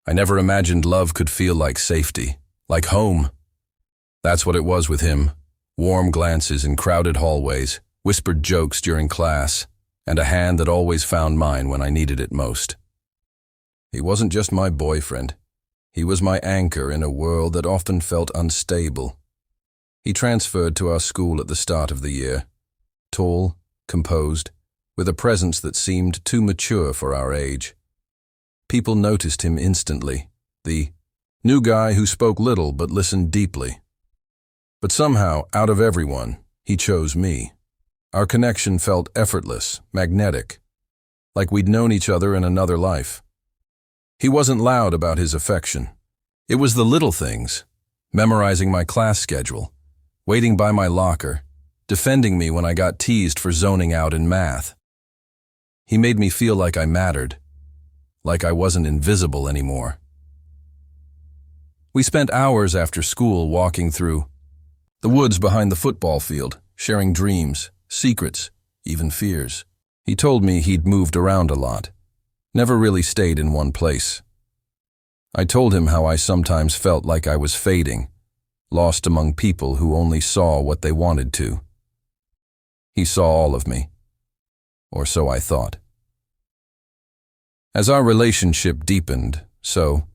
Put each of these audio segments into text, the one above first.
I never imagined love could feel like safety, like home. That's what it was with him. Warm glances in crowded hallways, whispered jokes during class, and a hand that always found mine when I needed it most. He wasn't just my boyfriend. He was my anchor in a world that often felt unstable. He transferred to our school at the start of the year, tall, composed, with a presence that seemed too mature for our age. People noticed him instantly, the new guy who spoke little but listened deeply. But somehow, out of everyone, he chose me. Our connection felt effortless, magnetic, like we'd known each other in another life. He wasn't loud about his affection. It was the little things, memorizing my class schedule, waiting by my locker, defending me when I got teased for zoning out in math. He made me feel like I mattered, like I wasn't invisible anymore. We spent hours after school walking through the woods behind the football field, sharing dreams, secrets, even fears. He told me he'd moved around a lot, never really stayed in one place. I told him how I sometimes felt like I was fading, lost among people who only saw what they wanted to. He saw all of me, or so I thought. As our relationship deepened, so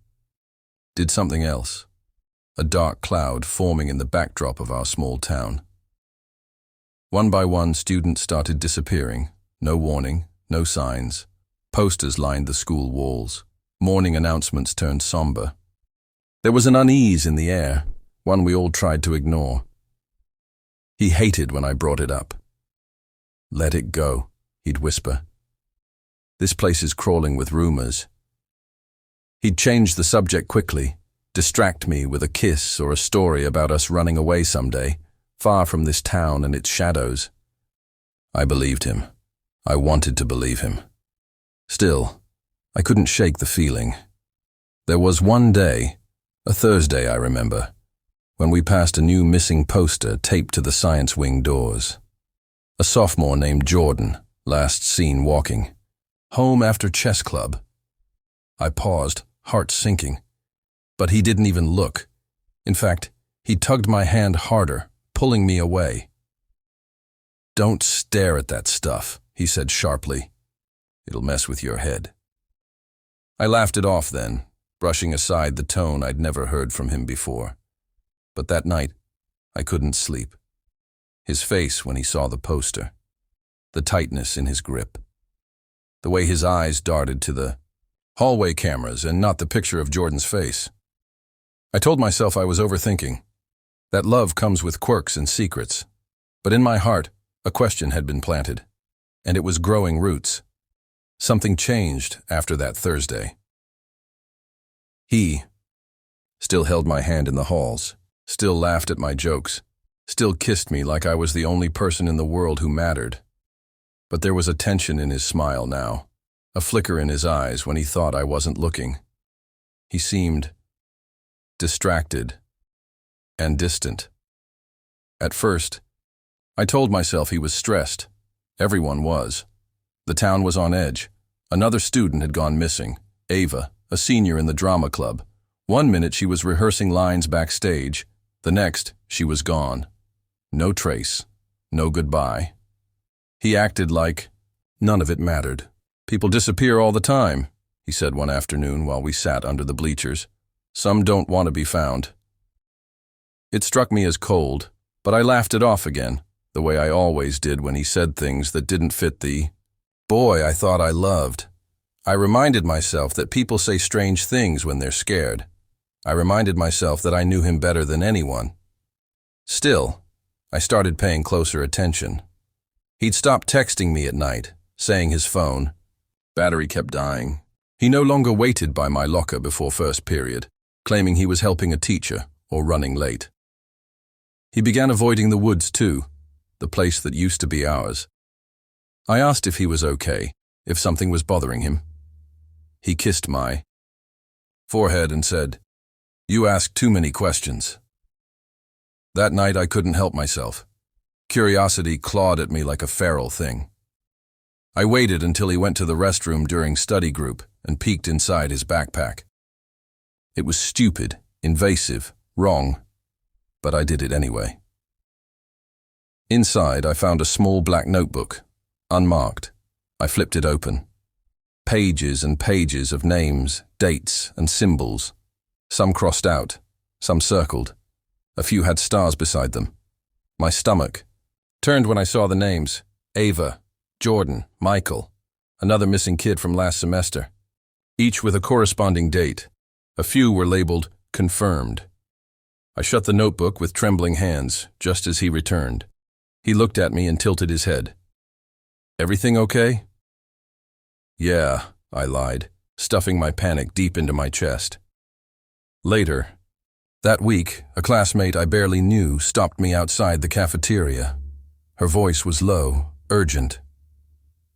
did something else, a dark cloud forming in the backdrop of our small town. One by one, students started disappearing, no warning, no signs. Posters lined the school walls. Morning announcements turned somber. There was an unease in the air, one we all tried to ignore. He hated when I brought it up. "Let it go," he'd whisper. "This place is crawling with rumors." He'd change the subject quickly, distract me with a kiss or a story about us running away someday, far from this town and its shadows. I believed him. I wanted to believe him. Still, I couldn't shake the feeling. There was one day, a Thursday I remember, when we passed a new missing poster taped to the science wing doors. A sophomore named Jordan, last seen walking. Home after chess club. I paused, heart sinking. But he didn't even look. In fact, he tugged my hand harder, pulling me away. "Don't stare at that stuff," he said sharply. "It'll mess with your head." I laughed it off then, brushing aside the tone I'd never heard from him before. But that night, I couldn't sleep. His face when he saw the poster, the tightness in his grip, the way his eyes darted to the hallway cameras and not the picture of Jordan's face. I told myself I was overthinking, that love comes with quirks and secrets. But in my heart, a question had been planted, and it was growing roots. Something changed after that Thursday. He still held my hand in the halls, still laughed at my jokes, still kissed me like I was the only person in the world who mattered. But there was a tension in his smile now, a flicker in his eyes when he thought I wasn't looking. He seemed distracted and distant. At first, I told myself he was stressed. Everyone was. The town was on edge. Another student had gone missing, Ava, a senior in the drama club. One minute she was rehearsing lines backstage. The next, she was gone. No trace. No goodbye. He acted like none of it mattered. "People disappear all the time," he said one afternoon while we sat under the bleachers. "Some don't want to be found." It struck me as cold, but I laughed it off again, the way I always did when he said things that didn't fit the boy I thought I loved. I reminded myself that people say strange things when they're scared. I reminded myself that I knew him better than anyone. Still, I started paying closer attention. He'd stopped texting me at night, saying his phone battery kept dying. He no longer waited by my locker before first period, claiming he was helping a teacher or running late. He began avoiding the woods too, the place that used to be ours. I asked if he was okay, if something was bothering him. He kissed my forehead and said, "You ask too many questions." That night I couldn't help myself. Curiosity clawed at me like a feral thing. I waited until he went to the restroom during study group and peeked inside his backpack. It was stupid, invasive, wrong, but I did it anyway. Inside, I found a small black notebook, unmarked. I flipped it open. Pages and pages of names, dates, and symbols. Some crossed out, some circled. A few had stars beside them. My stomach turned when I saw the names: Ava, Jordan, Michael, another missing kid from last semester, each with a corresponding date. A few were labeled confirmed. I shut the notebook with trembling hands, just as he returned. He looked at me and tilted his head. "Everything okay?" "Yeah," I lied, stuffing my panic deep into my chest. Later, that week, a classmate I barely knew stopped me outside the cafeteria. Her voice was low, urgent.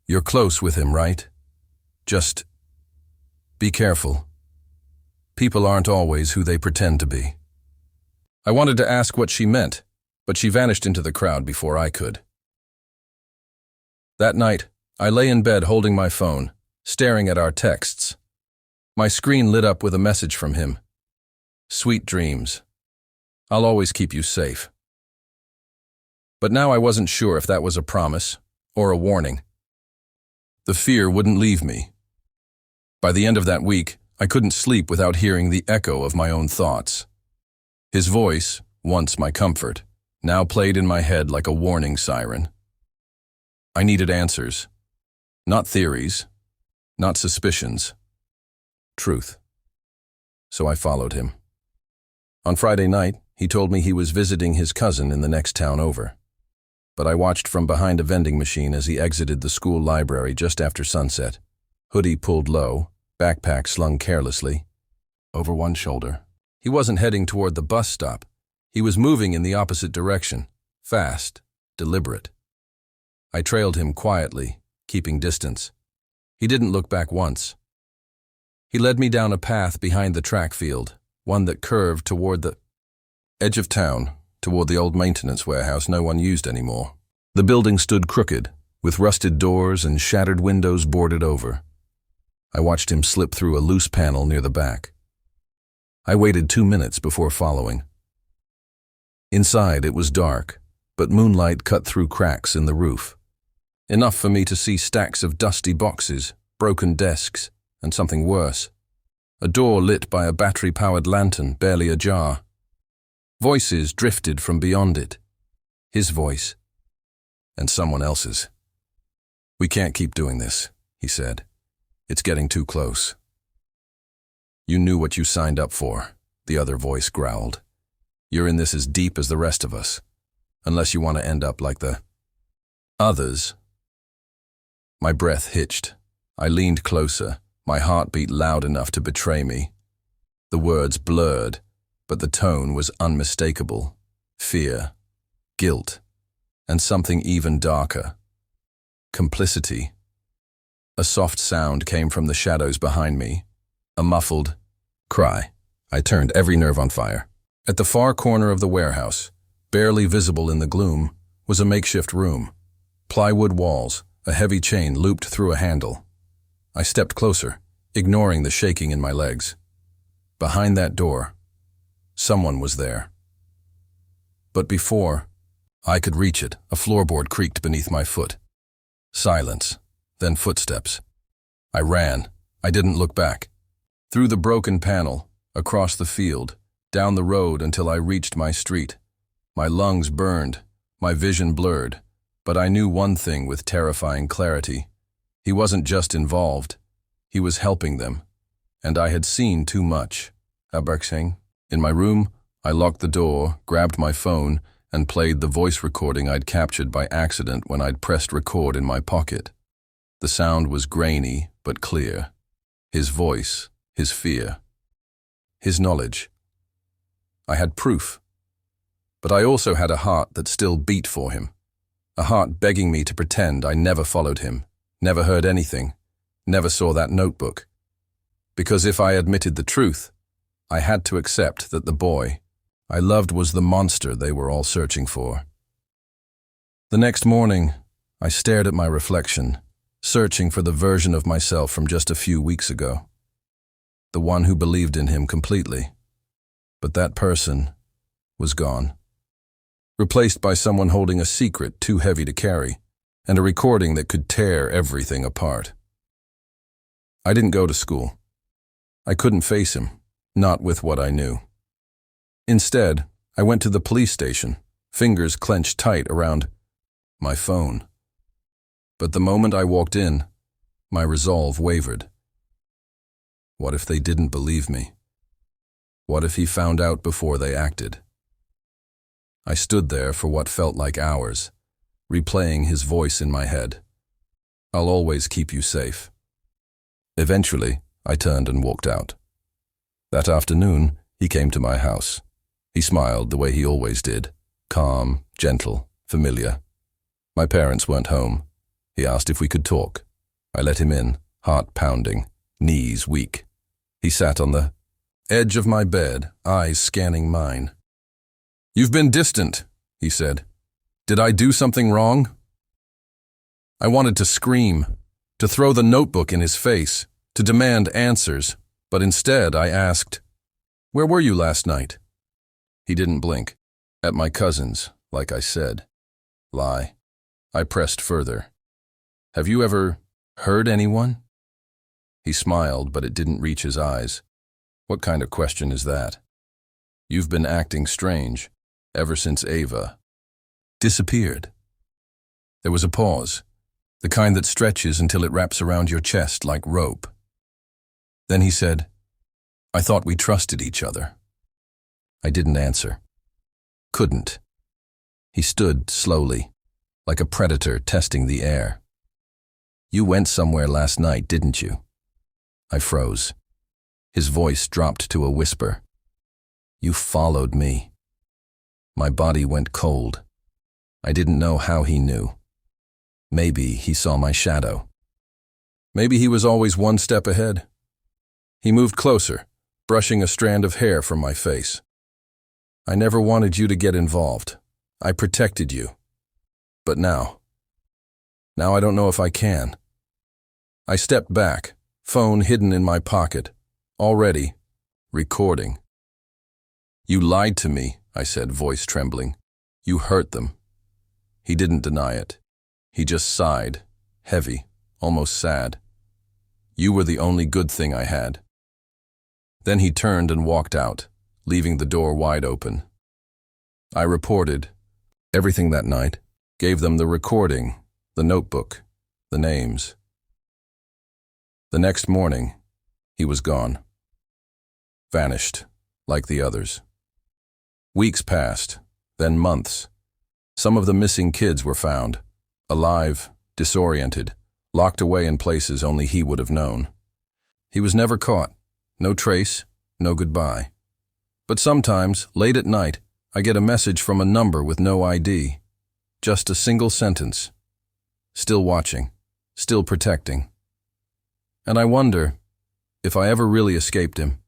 "You're close with him, right? Just be careful. People aren't always who they pretend to be." I wanted to ask what she meant, but she vanished into the crowd before I could. That night, I lay in bed holding my phone, staring at our texts. My screen lit up with a message from him. "Sweet dreams. I'll always keep you safe." But now I wasn't sure if that was a promise or a warning. The fear wouldn't leave me. By the end of that week, I couldn't sleep without hearing the echo of my own thoughts. His voice, once my comfort, now played in my head like a warning siren. I needed answers. Not theories, not suspicions. Truth. So I followed him. On Friday night, he told me he was visiting his cousin in the next town over. But I watched from behind a vending machine as he exited the school library just after sunset. Hoodie pulled low, backpack slung carelessly over one shoulder. He wasn't heading toward the bus stop. He was moving in the opposite direction, fast, deliberate. I trailed him quietly, keeping distance. He didn't look back once. He led me down a path behind the track field, one that curved toward the edge of town, toward the old maintenance warehouse no one used anymore. The building stood crooked, with rusted doors and shattered windows boarded over. I watched him slip through a loose panel near the back. I waited 2 minutes before following. Inside, it was dark, but moonlight cut through cracks in the roof. Enough for me to see stacks of dusty boxes, broken desks, and something worse. A door lit by a battery-powered lantern, barely ajar. Voices drifted from beyond it. His voice, and someone else's. "We can't keep doing this," he said. "It's getting too close." "You knew what you signed up for," the other voice growled. "You're in this as deep as the rest of us, unless you want to end up like the others." My breath hitched. I leaned closer, my heartbeat loud enough to betray me. The words blurred, but the tone was unmistakable. Fear, guilt, and something even darker. Complicity. A soft sound came from the shadows behind me. A muffled cry. I turned, every nerve on fire. At the far corner of the warehouse, barely visible in the gloom, was a makeshift room. Plywood walls, a heavy chain looped through a handle. I stepped closer, ignoring the shaking in my legs. Behind that door, someone was there. But before I could reach it, a floorboard creaked beneath my foot. Silence, then footsteps. I ran. I didn't look back. Through the broken panel, across the field, down the road until I reached my street. My lungs burned, my vision blurred, but I knew one thing with terrifying clarity. He wasn't just involved, he was helping them. And I had seen too much. In my room, I locked the door, grabbed my phone, and played the voice recording I'd captured by accident when I'd pressed record in my pocket. The sound was grainy but clear. His voice, his fear, his knowledge. I had proof. But I also had a heart that still beat for him. A heart begging me to pretend I never followed him, never heard anything, never saw that notebook. Because if I admitted the truth, I had to accept that the boy I loved was the monster they were all searching for. The next morning, I stared at my reflection, searching for the version of myself from just a few weeks ago. the one who believed in him completely. But that person was gone, replaced by someone holding a secret too heavy to carry, and a recording that could tear everything apart. I didn't go to school. I couldn't face him, not with what I knew. Instead, I went to the police station, fingers clenched tight around my phone. But the moment I walked in, my resolve wavered. What if they didn't believe me? What if he found out before they acted? I stood there for what felt like hours, replaying his voice in my head. I'll always keep you safe. Eventually, I turned and walked out. That afternoon, he came to my house. He smiled the way he always did, calm, gentle, familiar. My parents weren't home. He asked if we could talk. I let him in, heart pounding, knees weak. He sat on the edge of my bed, eyes scanning mine. "You've been distant," he said. "Did I do something wrong?" I wanted to scream, to throw the notebook in his face, to demand answers, but instead I asked, "Where were you last night?" He didn't blink. At my cousin's, like I said. Lie. I pressed further. "Have you ever heard anyone?" He smiled, but it didn't reach his eyes. What kind of question is that? "You've been acting strange, ever since Ava disappeared." There was a pause, the kind that stretches until it wraps around your chest like rope. Then he said, "I thought we trusted each other." I didn't answer. Couldn't. He stood slowly, like a predator testing the air. "You went somewhere last night, didn't you?" I froze. His voice dropped to a whisper. "You followed me." My body went cold. I didn't know how he knew. Maybe he saw my shadow. Maybe he was always one step ahead. He moved closer, brushing a strand of hair from my face. "I never wanted you to get involved. I protected you. But now I don't know if I can." I stepped back, phone hidden in my pocket, already recording. "You lied to me," I said, voice trembling. "You hurt them." He didn't deny it. He just sighed, heavy, almost sad. "You were the only good thing I had." Then he turned and walked out, leaving the door wide open. I reported everything that night, gave them the recording, the notebook, the names. The next morning, he was gone. Vanished, like the others. Weeks passed, then months. Some of the missing kids were found, alive, disoriented, locked away in places only he would have known. He was never caught. No trace, no goodbye. But sometimes, late at night, I get a message from a number with no ID. Just a single sentence. Still watching, still protecting. And I wonder if I ever really escaped him.